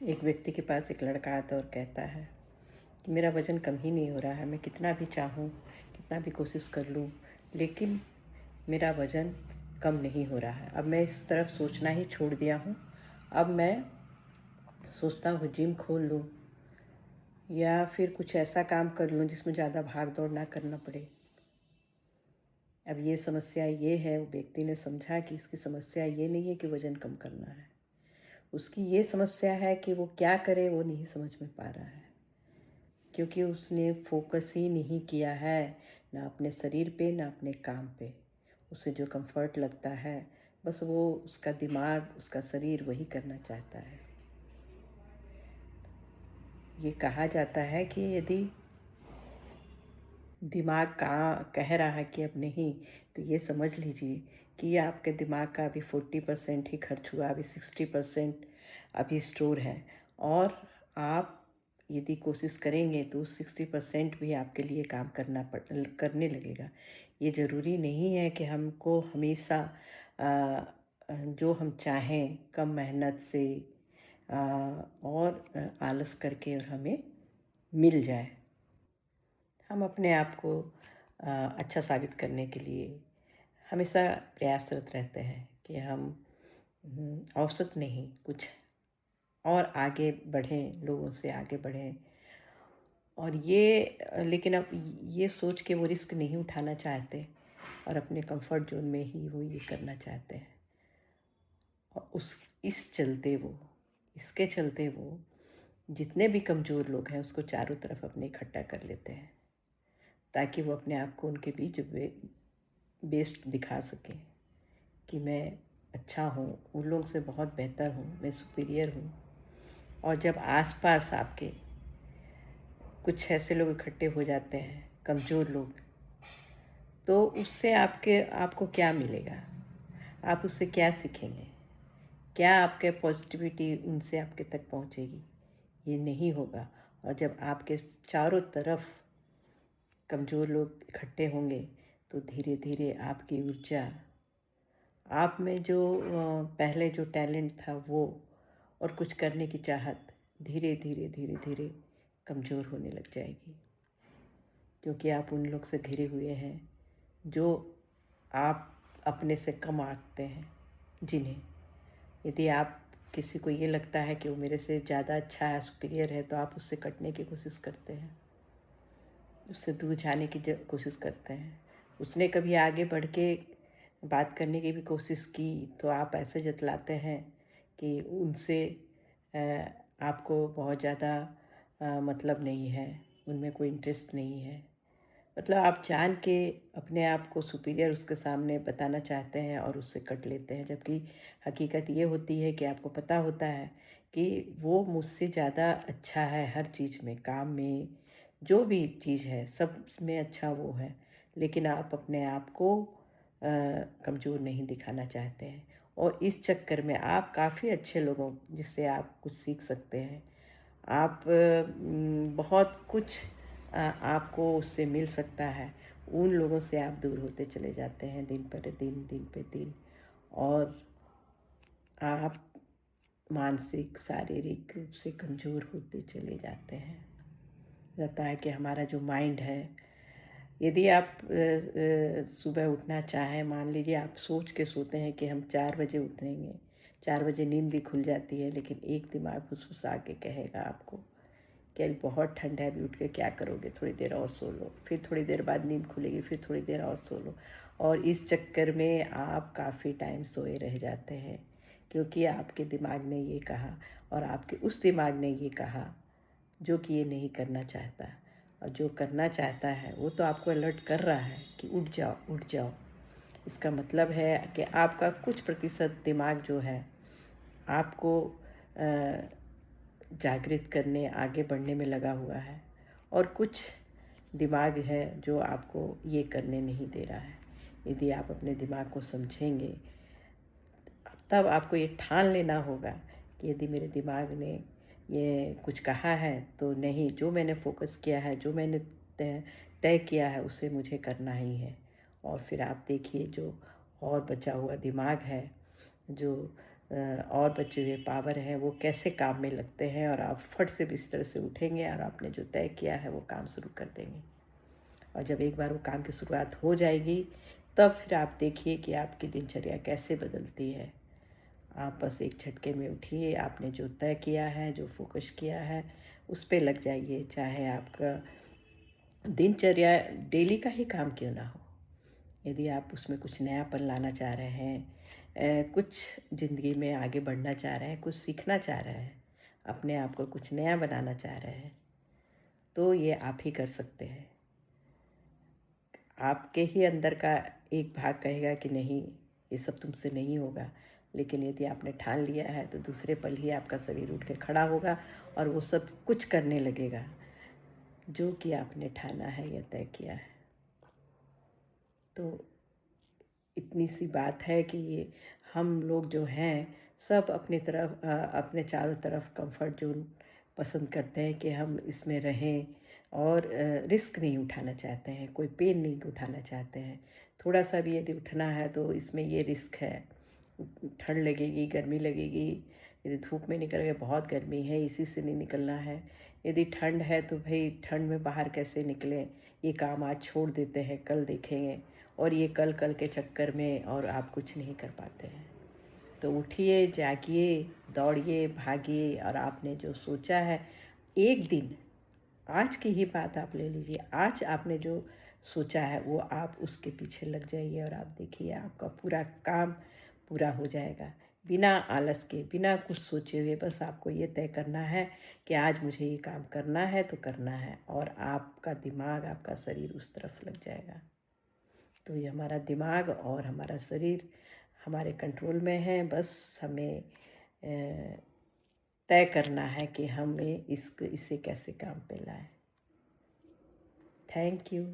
एक व्यक्ति के पास एक लड़का आता है और कहता है कि मेरा वज़न कम ही नहीं हो रहा है। मैं कितना भी चाहूँ, कितना भी कोशिश कर लूँ, लेकिन मेरा वज़न कम नहीं हो रहा है। अब मैं इस तरफ सोचना ही छोड़ दिया हूँ। अब मैं सोचता हूँ जिम खोल लूँ या फिर कुछ ऐसा काम कर लूँ जिसमें ज़्यादा भाग दौड़ ना करना पड़े। अब ये समस्या ये है, वो व्यक्ति ने समझा कि इसकी समस्या ये नहीं है कि वज़न कम करना है। उसकी ये समस्या है कि वो क्या करे, वो नहीं समझ में पा रहा है। क्योंकि उसने फोकस ही नहीं किया है, ना अपने शरीर पे ना अपने काम पे। उसे जो कंफर्ट लगता है, बस वो उसका दिमाग, उसका शरीर वही करना चाहता है। ये कहा जाता है कि यदि दिमाग का कह रहा है कि अब नहीं, तो ये समझ लीजिए कि आपके दिमाग का अभी 40% ही खर्च हुआ, अभी 60% अभी स्टोर है। और आप यदि कोशिश करेंगे तो 60% भी आपके लिए काम करने लगेगा। ये ज़रूरी नहीं है कि हमको हमेशा जो हम चाहें कम मेहनत से और आलस करके और हमें मिल जाए। हम अपने आप को अच्छा साबित करने के लिए हमेशा प्रयासरत रहते हैं कि हम औसत नहीं, कुछ और आगे बढ़ें, लोगों से आगे बढ़ें। और लेकिन अब ये सोच के वो रिस्क नहीं उठाना चाहते और अपने कंफर्ट जोन में ही वो ये करना चाहते हैं। और इसके चलते वो जितने भी कमज़ोर लोग हैं उसको चारों तरफ अपने इकट्ठा कर लेते हैं, ताकि वो अपने आप को उनके बीच बेस्ट दिखा सकें कि मैं अच्छा हूँ, उन लोग से बहुत बेहतर हूँ, मैं सुपीरियर हूँ। और जब आसपास आपके कुछ ऐसे लोग इकट्ठे हो जाते हैं, कमज़ोर लोग, तो उससे आपको क्या मिलेगा? आप उससे क्या सीखेंगे? क्या आपके पॉजिटिविटी उनसे आपके तक पहुँचेगी? ये नहीं होगा। और जब आपके चारों तरफ कमज़ोर लोग इकट्ठे होंगे, तो धीरे धीरे आपकी ऊर्जा, आप में जो पहले जो टैलेंट था वो और कुछ करने की चाहत धीरे धीरे धीरे धीरे कमज़ोर होने लग जाएगी। क्योंकि आप उन लोग से घिरे हुए हैं जो आप अपने से कम आंकते हैं। जिन्हें यदि आप किसी को ये लगता है कि वो मेरे से ज़्यादा अच्छा है, सुपीरियर है, तो आप उससे कटने की कोशिश करते हैं, उससे दूर जाने की कोशिश करते हैं। उसने कभी आगे बढ़ के बात करने की भी कोशिश की तो आप ऐसे जतलाते हैं कि उनसे अ, आपको बहुत ज़्यादा मतलब नहीं है, उनमें कोई इंटरेस्ट नहीं है। मतलब आप जान के अपने आप को सुपीरियर उसके सामने बताना चाहते हैं और उससे कट लेते हैं, जबकि हकीकत ये होती है कि आपको पता होता है कि वो मुझसे ज़्यादा अच्छा है हर चीज़ में, काम में, जो भी चीज़ है सब में अच्छा वो है। लेकिन आप अपने आप को कमज़ोर नहीं दिखाना चाहते हैं और इस चक्कर में आप काफ़ी अच्छे लोगों जिससे आप कुछ सीख सकते हैं। आप बहुत कुछ आपको उससे मिल सकता है। उन लोगों से आप दूर होते चले जाते हैं दिन पर दिन, दिन पे दिन। और आप मानसिक, शारीरिक रूप से कमज़ोर होते चले जाते हैं। रहता है कि हमारा जो माइंड है, यदि आप सुबह उठना चाहें, मान लीजिए आप सोच के सोते हैं कि हम 4 बजे उठेंगे, 4 बजे नींद भी खुल जाती है, लेकिन एक दिमाग फुसफुसा के कहेगा आपको कि अभी बहुत ठंड है, अभी उठ के क्या करोगे, थोड़ी देर और सो लो। फिर थोड़ी देर बाद नींद खुलेगी, फिर थोड़ी देर और सो लो। और इस चक्कर में आप काफ़ी टाइम सोए रह जाते हैं, क्योंकि आपके दिमाग ने ये कहा और आपके उस दिमाग ने ये कहा जो कि ये नहीं करना चाहता। और जो करना चाहता है वो तो आपको अलर्ट कर रहा है कि उठ जाओ, उठ जाओ। इसका मतलब है कि आपका कुछ प्रतिशत दिमाग जो है आपको जागृत करने, आगे बढ़ने में लगा हुआ है, और कुछ दिमाग है जो आपको ये करने नहीं दे रहा है। यदि आप अपने दिमाग को समझेंगे, तब आपको ये ठान लेना होगा कि यदि मेरे दिमाग ने ये कुछ कहा है तो नहीं, जो मैंने फोकस किया है, जो मैंने तय तय किया है उसे मुझे करना ही है। और फिर आप देखिए जो और बचा हुआ दिमाग है, जो और बचे हुए पावर हैं वो कैसे काम में लगते हैं, और आप फट से बिस्तर से उठेंगे और आपने जो तय किया है वो काम शुरू कर देंगे। और जब एक बार वो काम की शुरुआत हो जाएगी, तब फिर आप देखिए कि आपकी दिनचर्या कैसे बदलती है। आप बस एक झटके में उठिए, आपने जो तय किया है, जो फोकस किया है, उस पे लग जाइए, चाहे आपका दिनचर्या डेली का ही काम क्यों ना हो। यदि आप उसमें कुछ नयापन लाना चाह रहे हैं, कुछ ज़िंदगी में आगे बढ़ना चाह रहे हैं, कुछ सीखना चाह रहे हैं, अपने आप को कुछ नया बनाना चाह रहे हैं, तो ये आप ही कर सकते हैं। आपके ही अंदर का एक भाग कहेगा कि नहीं, ये सब तुमसे नहीं होगा, लेकिन यदि आपने ठान लिया है तो दूसरे पल ही आपका शरीर उठ के खड़ा होगा और वो सब कुछ करने लगेगा जो कि आपने ठाना है या तय किया है। तो इतनी सी बात है कि ये हम लोग जो हैं सब अपनी तरफ अपने चारों तरफ कंफर्ट जोन पसंद करते हैं कि हम इसमें रहें, और रिस्क नहीं उठाना चाहते हैं, कोई पेन नहीं उठाना चाहते हैं। थोड़ा सा भी यदि उठना है तो इसमें ये रिस्क है, ठंड लगेगी, गर्मी लगेगी। यदि धूप में निकल गए, बहुत गर्मी है, इसी से नहीं निकलना है। यदि ठंड है तो भाई ठंड में बाहर कैसे निकलें, ये काम आज छोड़ देते हैं, कल देखेंगे, और ये कल कल के चक्कर में और आप कुछ नहीं कर पाते हैं। तो उठिए, जागिए, दौड़िए, भागिए, और आपने जो सोचा है, एक दिन, आज की ही बात आप ले लीजिए, आज आपने जो सोचा है वो आप उसके पीछे लग जाइए, और आप देखिए आपका पूरा काम पूरा हो जाएगा, बिना आलस के, बिना कुछ सोचे हुए। बस आपको ये तय करना है कि आज मुझे ये काम करना है तो करना है, और आपका दिमाग, आपका शरीर उस तरफ लग जाएगा। तो ये हमारा दिमाग और हमारा शरीर हमारे कंट्रोल में है, बस हमें तय करना है कि हमें इसे कैसे काम पे लाएं। Thank you.